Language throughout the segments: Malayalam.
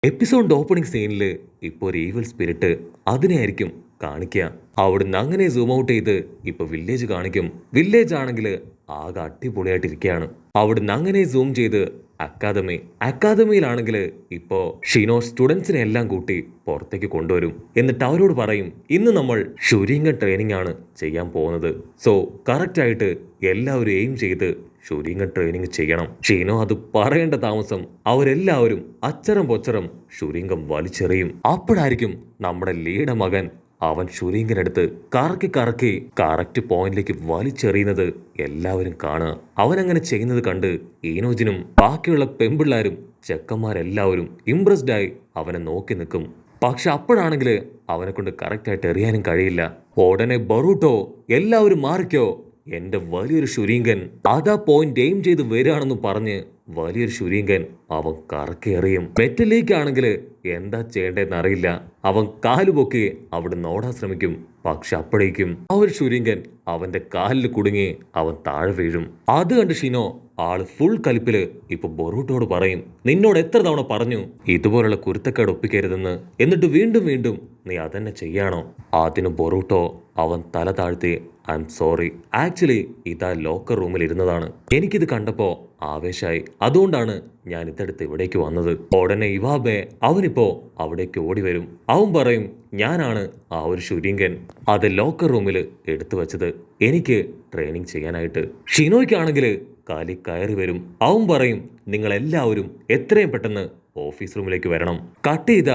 എപ്പിസോഡിന്റെ ഓപ്പണിംഗ് സീനിൽ ഇപ്പോൾ ഒരു ഈവിൾ സ്പിരിറ്റ് അതിനെയായിരിക്കും കാണിക്കുക. അവിടുന്ന് അങ്ങനെ സൂം ഔട്ട് ചെയ്ത് ഇപ്പൊ വില്ലേജ് കാണിക്കും. വില്ലേജ് ആണെങ്കിൽ ആകെ അടിപൊളിയായിട്ടിരിക്കുകയാണ്. അവിടുന്ന് അങ്ങനെ സൂം ചെയ്ത് അക്കാദമിയിലാണെങ്കിൽ ഇപ്പോ ഷിനോ സ്റ്റുഡൻസിനെ എല്ലാം കൂട്ടി പുറത്തേക്ക് കൊണ്ടുവരും. എന്നിട്ട് അവരോട് പറയും, ഇന്ന് നമ്മൾ ഷുരിംഗൻ ട്രെയിനിങ് ആണ് ചെയ്യാൻ പോകുന്നത്. സോ കറക്റ്റ് ആയിട്ട് എല്ലാവരും എയിം ചെയ്ത് ഷുരിംഗൻ ട്രെയിനിങ് ചെയ്യണം. ഷീനോ അത് പറയേണ്ട താമസം അവരെല്ലാവരും അച്ചരം പൊച്ചരം ഷുരിംഗം വലിച്ചെറിയും. അപ്പോഴായിരിക്കും നമ്മുടെ ലീയുടെ മകൻ അവൻ ഷുരിംഗനെടുത്ത് കറക്കി കറക്കി കറക്റ്റ് പോയിന്റിലേക്ക് വലിച്ചെറിയുന്നത് എല്ലാവരും കാണുക. അവൻ അങ്ങനെ ചെയ്യുന്നത് കണ്ട് ഈനോജിനും ബാക്കിയുള്ള പെമ്പിള്ളാരും ചെക്കന്മാരെല്ലാവരും ഇംപ്രസ്ഡ് ആയി അവനെ നോക്കി നിൽക്കും. പക്ഷെ അപ്പോഴാണെങ്കിൽ അവനെ കൊണ്ട് കറക്റ്റായിട്ട് എറിയാനും കഴിയില്ല. ഉടനെ ബറൂട്ടോ, എല്ലാവരും മാറിക്കോ, എന്റെ വലിയൊരു ഷുരീങ്കൻ അതാ പോയിന്റ് എയിം ചെയ്ത് വരികയാണെന്ന് പറഞ്ഞ് വലിയൊരു ഷുരീങ്കൻ അവൻ കറക്കി എറിയും. മെറ്റലിലേക്കാണെങ്കിൽ എന്താ ചെയ്യേണ്ടതെന്ന് അറിയില്ല. അവൻ കാലുപൊക്കി അവിടെ ഓടാൻ ശ്രമിക്കും. പക്ഷെ അപ്പോഴേക്കും ആ ഒരു ഷുരീങ്കൻ അവന്റെ കാലിൽ കുടുങ്ങി അവൻ താഴെ വീഴും. അത് കണ്ട് ഷിനോ ആള് ഫുൾ കലിപ്പില് ഇപ്പൊ ബൊറൂട്ടോട് പറയും, നിന്നോട് എത്ര തവണ പറഞ്ഞു ഇതുപോലുള്ള കുരുത്തക്കേട് ഒപ്പിക്കരുതെന്ന്, എന്നിട്ട് വീണ്ടും വീണ്ടും നീ അതന്നെ ചെയ്യാണോ? അതിന് ബൊറൂട്ടോ അവൻ തല താഴ്ത്തി, ഐ എം സോറി, ആക്ച്വലി ഇതാ ലോക്കർ റൂമിൽ ഇരുന്നതാണ്, എനിക്കിത് കണ്ടപ്പോ ആവേശായി, അതുകൊണ്ടാണ് ഞാൻ ഇതെടുത്ത് ഇവിടേക്ക് വന്നത്. ഉടനെ ഇവാബെ അവനിപ്പോ അവിടേക്ക് ഓടി വരും. അവൻ പറയും, ഞാനാണ് ആ ഒരു ഷുരീങ്കൻ അത് ലോക്കർ റൂമിൽ എടുത്തു വെച്ചത് എനിക്ക് ട്രെയിനിങ് ചെയ്യാനായിട്ട്. ഷിനോയ്ക്കാണെങ്കിൽ കാലി കയറി വരും. അവൻ പറയും, നിങ്ങൾ എല്ലാവരും എത്രയും പെട്ടെന്ന് ഓഫീസ് റൂമിലേക്ക് വരണം. കട്ട് ചെയ്ത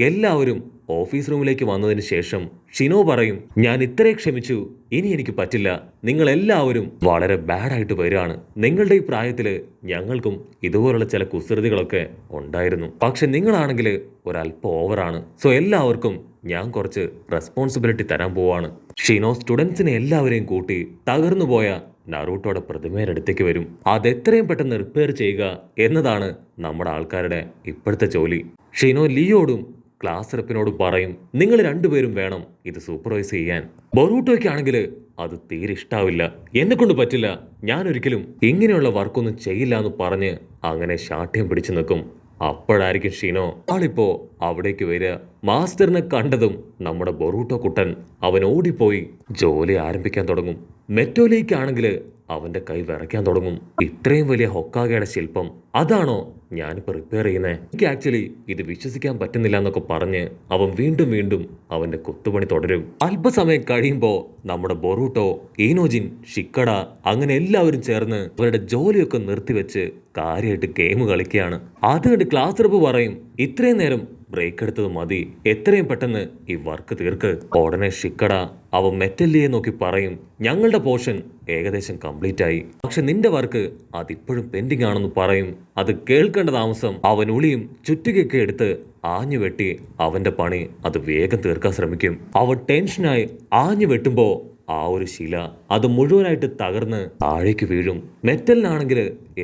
എല്ലാവരും ഓഫീസ് റൂമിലേക്ക് വന്നതിന് ശേഷം ഷിനോ പറയും, ഞാൻ ഇത്രയും ക്ഷമിച്ചു, ഇനി എനിക്ക് പറ്റില്ല, നിങ്ങൾ എല്ലാവരും വളരെ ബാഡായിട്ട് വരികയാണ്. നിങ്ങളുടെ ഈ പ്രായത്തില് ഞങ്ങൾക്കും ഇതുപോലുള്ള ചില കുസൃതികളൊക്കെ ഉണ്ടായിരുന്നു. പക്ഷെ നിങ്ങളാണെങ്കിൽ ഒരല്പം ഓവറാണ്. സോ എല്ലാവർക്കും ഞാൻ കുറച്ച് റെസ്പോൺസിബിലിറ്റി തരാൻ പോവാണ്. ഷിനോ സ്റ്റുഡൻസിനെ എല്ലാവരെയും കൂട്ടി തകർന്നു പോയ നറൂട്ടോയുടെ പ്രതിമയുടെ അടുത്തേക്ക് വരും. അതെത്രയും പെട്ടെന്ന് റിപ്പയർ ചെയ്യുക എന്നതാണ് നമ്മുടെ ആൾക്കാരുടെ ഇപ്പോഴത്തെ ജോലി. ഷിനോ ലിയോടും ക്ലാസ് റെപ്പിനോടും പറയും, നിങ്ങൾ രണ്ടുപേരും വേണം ഇത് സൂപ്പർവൈസ് ചെയ്യാൻ. ബൊറൂട്ടോയ്ക്കാണെങ്കിൽ അത് തീരെ ഇഷ്ടാവില്ല. എന്നെ കൊണ്ട് പറ്റില്ല, ഞാൻ ഒരിക്കലും ഇങ്ങനെയുള്ള വർക്കൊന്നും ചെയ്യില്ല എന്ന് പറഞ്ഞ് അങ്ങനെ ശാഠ്യം പിടിച്ചു നിൽക്കും. അപ്പോഴായിരിക്കും ഷിനോ ആളിപ്പോ അവിടേക്ക് വരിക. മാസ്റ്ററിനെ കണ്ടതും നമ്മുടെ ബൊറൂട്ടോ കുട്ടൻ അവൻ ഓടിപ്പോയി ജോലി ആരംഭിക്കാൻ തുടങ്ങും. മെറ്റോലിക്കാണെങ്കിൽ അവന്റെ കൈ വിറയ്ക്കാൻ തുടങ്ങും. ഇത്രയും വലിയ ഹൊക്കാഗയുടെ ശില്പം അതാണോ ഞാനിപ്പോ റിപ്പയർ ചെയ്യുന്നേ? എനിക്ക് ആക്ച്വലി ഇത് വിശ്വസിക്കാൻ പറ്റുന്നില്ല എന്നൊക്കെ പറഞ്ഞ് അവൻ വീണ്ടും വീണ്ടും അവന്റെ കൊത്തുപണി തുടരും. അല്പസമയം കഴിയുമ്പോ നമ്മുടെ ബൊറൂട്ടോ, ഈനോജിൻ, ഷിക്കഡ അങ്ങനെ എല്ലാവരും ചേർന്ന് അവരുടെ ജോലിയൊക്കെ നിർത്തിവെച്ച് കാര്യമായിട്ട് ഗെയിം കളിക്കുകയാണ്. അത് കണ്ട് ക്ലാസ് റെപ്പ് പറയും, ഇത്രയും നേരം ബ്രേക്ക് എടുത്തത് മതി, എത്രയും പെട്ടെന്ന് ഈ വർക്ക് തീർക്ക്. ഉടനെ ഷിക്കഡ അവൻ മെറ്റല്ലിയെ നോക്കി പറയും, ഞങ്ങളുടെ പോർഷൻ ഏകദേശം കംപ്ലീറ്റ് ആയി, പക്ഷെ നിന്റെ വർക്ക് അതിപ്പോഴും പെൻഡിങ് ആണെന്ന് പറയും. അത് കേൾക്കേണ്ട താമസം അവൻ ഉളിയും ചുറ്റുകയൊക്കെ എടുത്ത് ആഞ്ഞു വെട്ടി അവന്റെ പണി അത് വേഗം തീർക്കാൻ ശ്രമിക്കും. അവൻ ടെൻഷനായി ആഞ്ഞു വെട്ടുമ്പോ ആ ഒരു ശില അത് മുഴുവനായിട്ട് തകർന്ന് താഴേക്ക് വീഴും. മെറ്റലിനാണെങ്കിൽ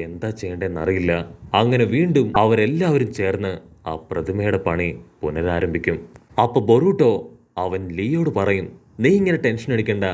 എന്താ ചെയ്യേണ്ടതെന്നറിയില്ല. അങ്ങനെ വീണ്ടും അവരെല്ലാവരും ചേർന്ന് ആ പ്രതിമയുടെ പണി പുനരാരംഭിക്കും. അപ്പൊ ബൊറൂട്ടോ അവൻ ലിയോട് പറയും, നീ ഇങ്ങനെ ടെൻഷൻ അടിക്കേണ്ട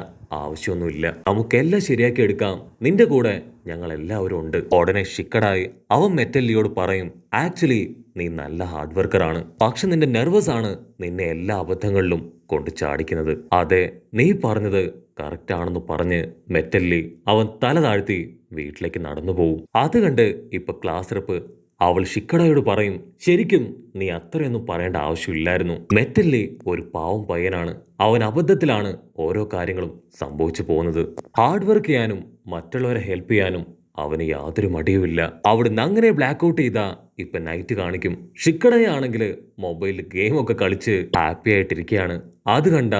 ആവശ്യമൊന്നുമില്ല, നമുക്കെല്ലാം ശരിയാക്കി എടുക്കാം, നിന്റെ കൂടെ ഞങ്ങൾ എല്ലാവരും ഉണ്ട്. ഉടനെ ഷിക്കഡായി അവൻ മെറ്റല്ലിയോട് പറയും, ആക്ച്വലി നീ നല്ല ഹാർഡ് വർക്കറാണ്, പക്ഷെ നിന്റെ നെർവസ് ആണ് നിന്നെ എല്ലാ അബദ്ധങ്ങളിലും കൊണ്ട് ചാടിക്കുന്നത്. അതെ, നീ പറഞ്ഞത് കറക്റ്റ് ആണെന്ന് പറഞ്ഞ് മെറ്റല്ലി അവൻ തല താഴ്ത്തി വീട്ടിലേക്ക് നടന്നു പോകും. അത് കണ്ട് ഇപ്പൊ ക്ലാസ് റെപ്പ് അവൾ ഷിക്കഡയോട് പറയും, ശരിക്കും നീ അത്രയൊന്നും പറയേണ്ട ആവശ്യമില്ലായിരുന്നു. മെറ്റല്ലി ഒരു പാവം പയ്യനാണ്, അവൻ അബദ്ധത്തിലാണ് ഓരോ കാര്യങ്ങളും സംഭവിച്ചു പോകുന്നത്. ഹാർഡ് വർക്ക് ചെയ്യാനും മറ്റുള്ളവരെ ഹെൽപ്പ് ചെയ്യാനും അവന് യാതൊരു മടിയുമില്ല. അവിടുന്ന് അങ്ങനെ ബ്ലാക്ക് ഔട്ട് ചെയ്താ ഇപ്പൊ നൈറ്റ് കാണിക്കും. ഷിക്കഡയാണെങ്കിൽ മൊബൈലിൽ ഗെയിമൊക്കെ കളിച്ച് ഹാപ്പി ആയിട്ടിരിക്കുകയാണ്. അത് കണ്ട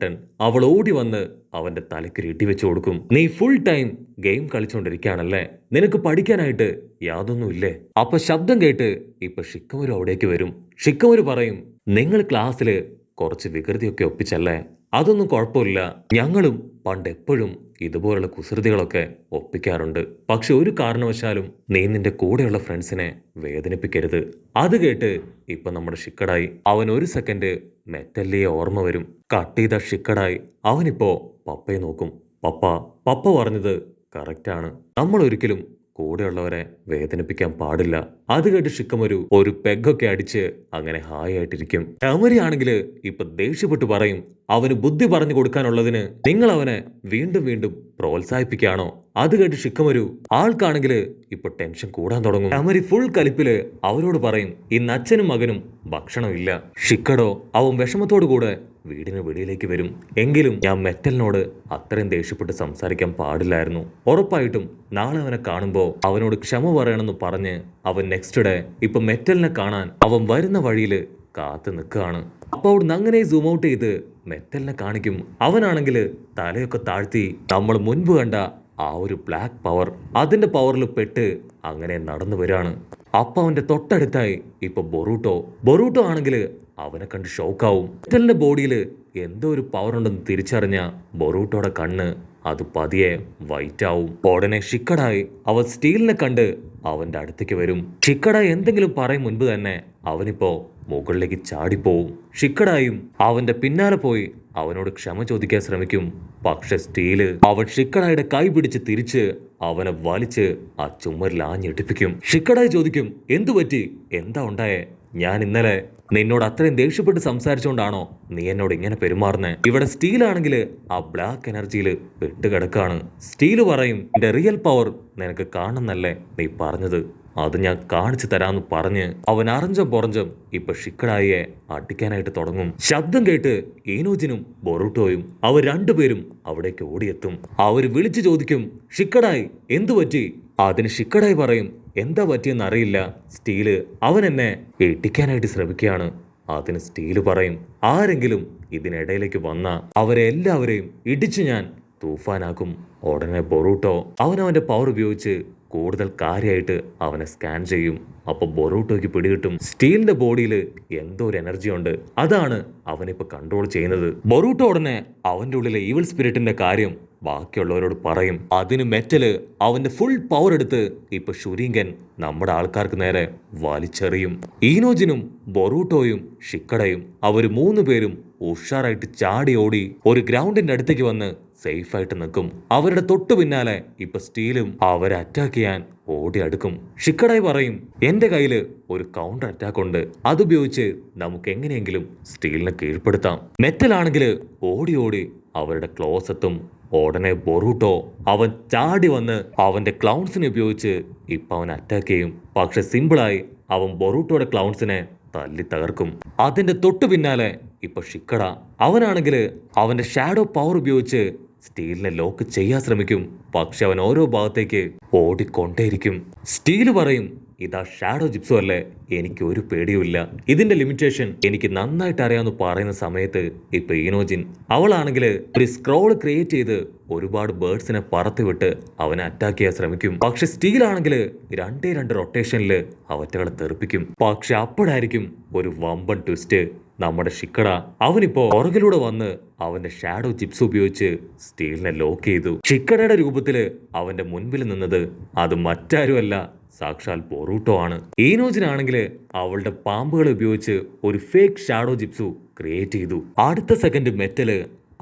ടെൻ അവൾ ഓടി വന്ന് അവന്റെ തലയ്ക്ക് ഇടി വെച്ച് കൊടുക്കും. നീ ഫുൾ ടൈം ഗെയിം കളിച്ചോണ്ടിരിക്കുകയാണല്ലേ, നിനക്ക് പഠിക്കാനായിട്ട് യാതൊന്നുമില്ലേ? അപ്പൊ ശബ്ദം കേട്ട് ഇപ്പൊ ഷിക്കമരു അവിടേക്ക് വരും. ഷിക്കമരു പറയും, നിങ്ങൾ ക്ലാസ്സില് കുറച്ച് വികൃതിയൊക്കെ ഒപ്പിച്ചല്ലേ, അതൊന്നും കുഴപ്പമില്ല, ഞങ്ങളും പണ്ട് എപ്പോഴും ഇതുപോലുള്ള കുസൃതികളൊക്കെ ഒപ്പിക്കാറുണ്ട്, പക്ഷെ ഒരു കാരണവശാലും നീ നിന്റെ കൂടെയുള്ള ഫ്രണ്ട്സിനെ വേദനിപ്പിക്കരുത്. അത് കേട്ട് ഇപ്പൊ നമ്മുടെ ഷിക്കഡായി അവൻ ഒരു സെക്കൻഡ് മെറ്റല്ലിയെ ഓർമ്മ വരും. കട്ട് ചെയ്ത ഷിക്കഡായി അവനിപ്പോ പപ്പയെ നോക്കും. പപ്പ പറഞ്ഞത് കറക്റ്റാണ്, നമ്മൾ ഒരിക്കലും കൂടെയുള്ളവരെ വേദനിപ്പിക്കാൻ പാടില്ല, അത് കേട്ട് ഷിക്കമൊരു പെഗൊക്കെ അടിച്ച് അങ്ങനെ ഹായ് ആയിട്ടിരിക്കും. എമരി ആണെങ്കിൽ ഇപ്പൊ ദേഷ്യപ്പെട്ട് പറയും, അവന് ബുദ്ധി പറഞ്ഞു കൊടുക്കാനുള്ളതിന് നിങ്ങൾ അവനെ വീണ്ടും വീണ്ടും പ്രോത്സാഹിപ്പിക്കുകയാണോ? അത് കേട്ട് ഷിക്കമൊരു ആൾക്കാണെങ്കിൽ ഇപ്പൊ ടെൻഷൻ കൂടാൻ തുടങ്ങും. എമരി ഫുൾ കലിപ്പില് അവരോട് പറയും, ഇന്ന് അച്ഛനും മകനും ഭക്ഷണമില്ല. ഷിക്കഡോ അവൻ വിഷമത്തോടു കൂടെ വീടിന് വെളിയിലേക്ക് വരും. എങ്കിലും ഞാൻ മെറ്റലിനോട് അത്രയും ദേഷ്യപ്പെട്ട് സംസാരിക്കാൻ പാടില്ലായിരുന്നു. ഉറപ്പായിട്ടും നാളെ അവനെ കാണുമ്പോൾ അവനോട് ക്ഷമ പറയണമെന്ന് പറഞ്ഞ് അവൻ നെക്സ്റ്റ് ഡേ ഇപ്പൊ മെറ്റലിനെ കാണാൻ അവൻ വരുന്ന വഴിയിൽ കാത്തു നിൽക്കുകയാണ്. അപ്പൊ അവിടുന്ന് അങ്ങനെ സൂം ഔട്ട് ചെയ്ത് മെറ്റലിനെ കാണിക്കും. അവനാണെങ്കിൽ തലയൊക്കെ താഴ്ത്തി നമ്മൾ മുൻപ് കണ്ട ആ ഒരു ബ്ലാക്ക് പവർ, അതിന്റെ പവറിൽ പെട്ട് അങ്ങനെ നടന്നു വരികയാണ്. അപ്പൊ അവന്റെ തൊട്ടടുത്തായി ഇപ്പൊ ബൊറൂട്ടോ ആണെങ്കിൽ അവനെ കണ്ട് ഷോക്കാവും. മെറ്റലിന്റെ ബോഡിയിൽ എന്തോ ഒരു പവർ ഉണ്ടെന്ന് തിരിച്ചറിഞ്ഞ ബൊറൂട്ടോയുടെ കണ്ണ് അത് പതിയെ വൈറ്റ് ആവും. ഉടനെ ഷിക്കഡായി അവൻ സ്റ്റീലിനെ കണ്ട് അവന്റെ അടുത്തേക്ക് വരും. ഷിക്കഡായി എന്തെങ്കിലും പറയും മുൻപ് തന്നെ അവനിപ്പോ മുകളിലേക്ക് ചാടിപ്പോവും. ഷിക്കഡായും അവന്റെ പിന്നാലെ പോയി അവനോട് ക്ഷമ ചോദിക്കാൻ ശ്രമിക്കും. പക്ഷെ സ്റ്റീല് അവൻ ഷിക്കഡായുടെ കൈ പിടിച്ച് തിരിച്ച് അവനെ വലിച്ച് ആ ചുമരിൽ ആഞ്ഞെടുപ്പിക്കും. ഷിക്കഡായി ചോദിക്കും, എന്തു പറ്റി, എന്താ ഉണ്ടായേ? ഞാൻ ഇന്നലെ നിന്നോട് അത്രയും ദേഷ്യപ്പെട്ട് സംസാരിച്ചോണ്ടാണോ നീ എന്നോട് ഇങ്ങനെ പെരുമാറുന്നേ? ഇവിടെ സ്റ്റീലാണെങ്കിൽ ആ ബ്ലാക്ക് എനർജിയിൽ പെട്ടുകിടക്കാണ്. സ്റ്റീല് പറയും, എന്റെ റിയൽ പവർ നിനക്ക് കാണുന്നല്ലേ നീ പറഞ്ഞത്, അത് ഞാൻ കാണിച്ചു തരാന്ന് പറഞ്ഞ് അവൻ അറിഞ്ചം പുറഞ്ചം ഇപ്പൊ ഷിക്കഡായിയെ അടിക്കാനായിട്ട് തുടങ്ങും. ശബ്ദം കേട്ട് ഈനോജിനും ബൊറൂട്ടോയും അവർ രണ്ടുപേരും അവിടേക്ക് ഓടിയെത്തും. അവർ വിളിച്ചു ചോദിക്കും, ഷിക്കഡായി എന്തു പറ്റി? അതിന് ഷിക്കഡായി പറയും, എന്താ പറ്റിയെന്ന് അറിയില്ല, സ്റ്റീല് അവൻ എന്നെ ഇടിക്കാനായിട്ട് ശ്രമിക്കുകയാണ്. അതിന് സ്റ്റീല് പറയും, ആരെങ്കിലും ഇതിനിടയിലേക്ക് വന്ന അവരെ എല്ലാവരെയും ഇടിച്ചു ഞാൻ തൂഫാനാക്കും. ഉടനെ ബൊറൂട്ടോ അവനവന്റെ പവർ ഉപയോഗിച്ച് കൂടുതൽ കാര്യമായിട്ട് അവനെ സ്കാൻ ചെയ്യും. അപ്പൊ ബൊറൂട്ടോയ്ക്ക് പിടികിട്ടും സ്റ്റീലിന്റെ ബോഡിയിൽ എന്തോ ഒരു എനർജി ഉണ്ട്, അതാണ് അവനിപ്പോ കൺട്രോൾ ചെയ്യുന്നത്. ബൊറൂട്ടോ ഉടനെ അവന്റെ ഉള്ളിലെ ഈവിൾ സ്പിരിറ്റിന്റെ കാര്യം ബാക്കിയുള്ളവരോട് പറയും. അതിന് മെറ്റല് അവന്റെ ഫുൾ പവർ എടുത്ത് ഇപ്പൊ ഷുരീങ്കൻ നമ്മുടെ ആൾക്കാർക്ക് നേരെ വലിച്ചെറിയും. ഈനോജിനും ബൊറൂട്ടോയും ഷിക്കഡയും അവർ 3 പേരും ഉഷാറായിട്ട് ചാടി ഓടി ഒരു ഗ്രൗണ്ടിന്റെ അടുത്തേക്ക് വന്ന് സേഫ് ആയിട്ട് നിൽക്കും. അവരുടെ തൊട്ടു പിന്നാലെ ഇപ്പൊ സ്റ്റീലും അവരെ അറ്റാക്ക് ചെയ്യാൻ ഓടി അടുക്കും. ഷിക്കഡായി പറയും, എന്റെ കയ്യില് ഒരു കൗണ്ടർ അറ്റാക്ക് ഉണ്ട്, അതുപയോഗിച്ച് നമുക്ക് എങ്ങനെയെങ്കിലും സ്റ്റീലിനെ കീഴ്പ്പെടുത്താം. മെറ്റലാണെങ്കിൽ ഓടി ഓടി അവരുടെ ക്ലോസ് എത്തും. ഉടനെ ബൊറൂട്ടോ അവൻ ചാടി വന്ന് അവന്റെ ക്ലൗൺസിനെ ഉപയോഗിച്ച് ഇപ്പൊ അവൻ അറ്റാക്ക് ചെയ്യും. പക്ഷെ സിമ്പിളായി അവൻ ബൊറൂട്ടോയുടെ ക്ലൗൺസിനെ തല്ലി തകർക്കും. അതിന്റെ തൊട്ടു പിന്നാലെ ഇപ്പൊ ഷിക്കഡ അവനാണെങ്കിൽ അവന്റെ ഷാഡോ പവർ ഉപയോഗിച്ച് സ്റ്റീലിനെ ലോക്ക് ചെയ്യാൻ ശ്രമിക്കും. പക്ഷെ അവൻ ഓരോ ഭാഗത്തേക്ക് ഓടിക്കൊണ്ടേയിരിക്കും. സ്റ്റീല് പറയും, ഇതാ ഷാഡോ ജിപ്സോ അല്ലേ, എനിക്ക് ഒരു പേടിയുമില്ല, ഇതിന്റെ ലിമിറ്റേഷൻ എനിക്ക് നന്നായിട്ട് അറിയാമെന്ന് പറയുന്ന സമയത്ത് ഇപ്പൊ ഈനോജിൻ അവളാണെങ്കിൽ ഒരു സ്ക്രോൾ ക്രിയേറ്റ് ചെയ്ത് ഒരുപാട് ബേർഡ്സിനെ പറത്തിവിട്ട് അവനെ അറ്റാക്ക് ചെയ്യാൻ ശ്രമിക്കും. പക്ഷെ സ്റ്റീലാണെങ്കിൽ 2 റൊട്ടേഷനിൽ അവറ്റകളെ തെറിപ്പിക്കും. പക്ഷെ അപ്പോഴായിരിക്കും ഒരു വമ്പൻ ട്വിസ്റ്റ്. നമ്മുടെ ഷിക്കഡ അവനിപ്പോ പുറകിലൂടെ വന്ന് അവന്റെ ഷാഡോ ജിപ്സ് ഉപയോഗിച്ച് സ്റ്റീലിനെ ലോക്ക് ചെയ്തു. ഷിക്കഡയുടെ രൂപത്തില് അവന്റെ മുൻപിൽ നിന്നത് അത് മറ്റാരുമല്ല, സാക്ഷാൽ ബൊറൂട്ടോ ആണ്. ഈനോജിനാണെങ്കിൽ അവളുടെ പാമ്പുകളെ ഉപയോഗിച്ച് ഒരു ഫേക്ക് ഷാഡോ ജിപ്സു ക്രിയേറ്റ് ചെയ്തു. അടുത്ത സെക്കൻഡ് മെറ്റല്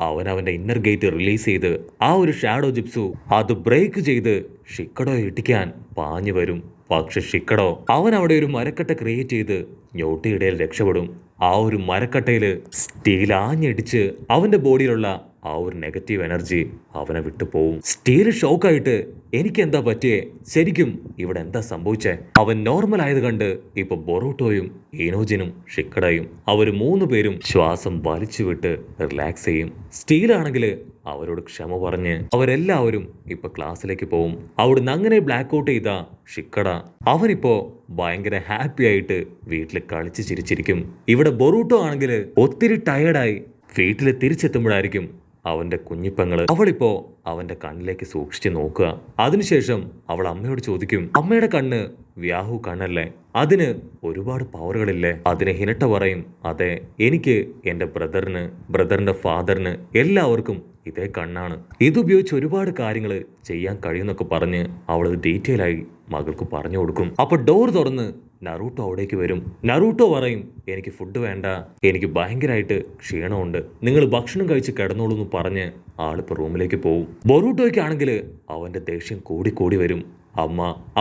അവന്റെ ഇന്നർ ഗേറ്റ് റിലീസ് ചെയ്ത് ആ ഒരു ഷാഡോ ജിപ്സു അത് ബ്രേക്ക് ചെയ്ത് ഷിക്കഡോയെ ഇടിക്കാൻ പാഞ്ഞു വരും. പക്ഷെ ഷിക്കഡോ അവൻ അവിടെ ഒരു മരക്കട്ട ക്രിയേറ്റ് ചെയ്ത് ഞൊട്ടിയിടയിൽ രക്ഷപ്പെടും. ആ ഒരു മരക്കട്ടയില് സ്റ്റീൽ ആഞ്ഞടിച്ച് അവന്റെ ബോഡിയിലുള്ള ആ ഒരു നെഗറ്റീവ് എനർജി അവനെ വിട്ടു പോവും. സ്റ്റീല് ഷോക്കായിട്ട് എനിക്ക് എന്താ പറ്റിയേ, ശരിക്കും ഇവിടെ എന്താ സംഭവിച്ചേ? അവൻ നോർമൽ ആയത് കണ്ട് ഇപ്പൊ ബൊറൂട്ടോയും ഈനോജിനും ഷിക്കഡയും അവർ 3 പേരും ശ്വാസം വലിച്ചു വിട്ട് റിലാക്സ് ചെയ്യും. സ്റ്റീലാണെങ്കിൽ അവരോട് ക്ഷമ പറഞ്ഞ് അവരെല്ലാവരും ഇപ്പൊ ക്ലാസ്സിലേക്ക് പോവും. അവിടുന്ന് അങ്ങനെ ബ്ലാക്ക് ഔട്ട് ചെയ്ത ഷിക്കഡ അവനിപ്പോ ഭയങ്കര ഹാപ്പി ആയിട്ട് വീട്ടിൽ കളിച്ച് ചിരിച്ചിരിക്കും. ഇവിടെ ബൊറൂട്ടോ ആണെങ്കിൽ ഒത്തിരി ടയേർഡായി വീട്ടിൽ തിരിച്ചെത്തുമ്പോഴായിരിക്കും അവന്റെ കുഞ്ഞിപ്പങ്ങള് അവളിപ്പോ അവന്റെ കണ്ണിലേക്ക് സൂക്ഷിച്ച് നോക്കുക. അതിനുശേഷം അവൾ അമ്മയോട് ചോദിക്കും, അമ്മയുടെ കണ്ണ് വ്യാഹു കണ്ണല്ലേ, അതിന് ഒരുപാട് പവറുകളില്ലേ? അതിന് ഹിനട്ട പറയും, അതെ, എനിക്ക് എന്റെ ബ്രദറിന്റെ ഫാദറിന് എല്ലാവർക്കും ഇതേ കണ്ണാണ്, ഇതുപയോഗിച്ച് ഒരുപാട് കാര്യങ്ങൾ ചെയ്യാൻ കഴിയുന്നൊക്കെ പറഞ്ഞ് അവളത് ഡീറ്റെയിൽ ആയി മകൾക്ക് പറഞ്ഞു കൊടുക്കും. അപ്പൊ ഡോർ തുറന്ന് നറൂട്ടോ അവിടേക്ക് വരും. നറൂട്ടോ പറയും, എനിക്ക് ഫുഡ് വേണ്ട, എനിക്ക് ഭയങ്കരമായിട്ട് ക്ഷീണമുണ്ട്, നിങ്ങൾ ഭക്ഷണം കഴിച്ച് കിടന്നോളൂ എന്ന് പറഞ്ഞ് ആളിപ്പോ റൂമിലേക്ക് പോവും. ബൊറൂട്ടോയ്ക്കാണെങ്കിൽ അവന്റെ ദേഷ്യം കൂടി കൂടി വരും.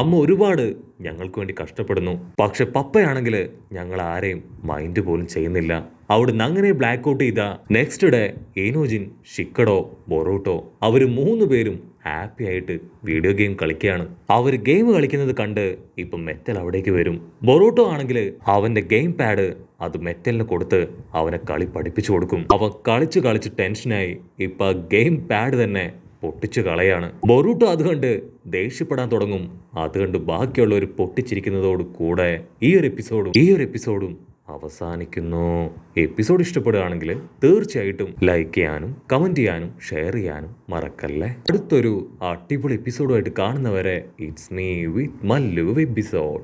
അമ്മ ഒരുപാട് ഞങ്ങൾക്ക് വേണ്ടി കഷ്ടപ്പെടുന്നു, പക്ഷെ പപ്പയാണെങ്കിൽ ഞങ്ങൾ ആരെയും മൈൻഡ് പോലും ചെയ്യുന്നില്ല. അവിടുന്ന് അങ്ങനെ ബ്ലാക്ക് ഔട്ട് ചെയ്ത നെക്സ്റ്റ് ഡേ ഏനോജിൻ, ഷിക്കഡോ, ബൊറൂട്ടോ അവര് 3 പേരും ഹാപ്പി ആയിട്ട് വീഡിയോ ഗെയിം കളിക്കുകയാണ്. അവർ ഗെയിം കളിക്കുന്നത് കണ്ട് ഇപ്പൊ മെറ്റൽ അവിടേക്ക് വരും. ബൊറൂട്ടോ ആണെങ്കിൽ അവന്റെ ഗെയിം പാഡ് അത് മെറ്റലിന് കൊടുത്ത് അവനെ കളി പഠിപ്പിച്ചു കൊടുക്കും. അവൻ കളിച്ച് കളിച്ച് ടെൻഷനായി ഇപ്പൊ ഗെയിം പാഡ് തന്നെ പൊട്ടിച്ചു കളയാണ്. ബൊറൂട്ടോ അത് കണ്ട് ദേഷ്യപ്പെടാൻ തുടങ്ങും. അത് കണ്ട് ബാക്കിയുള്ളവർ പൊട്ടിച്ചിരിക്കുന്നതോട് കൂടെ ഈ ഒരു എപ്പിസോഡും അവസാനിക്കുന്നു. എപ്പിസോഡ് ഇഷ്ടപ്പെടുകയാണെങ്കിൽ തീർച്ചയായിട്ടും ലൈക്ക് ചെയ്യാനും കമന്റ് ചെയ്യാനും ഷെയർ ചെയ്യാനും മറക്കല്ലേ. അടുത്തൊരു അടിപൊളി എപ്പിസോഡുമായിട്ട് കാണുന്നവരെ it's me with Mallu episode.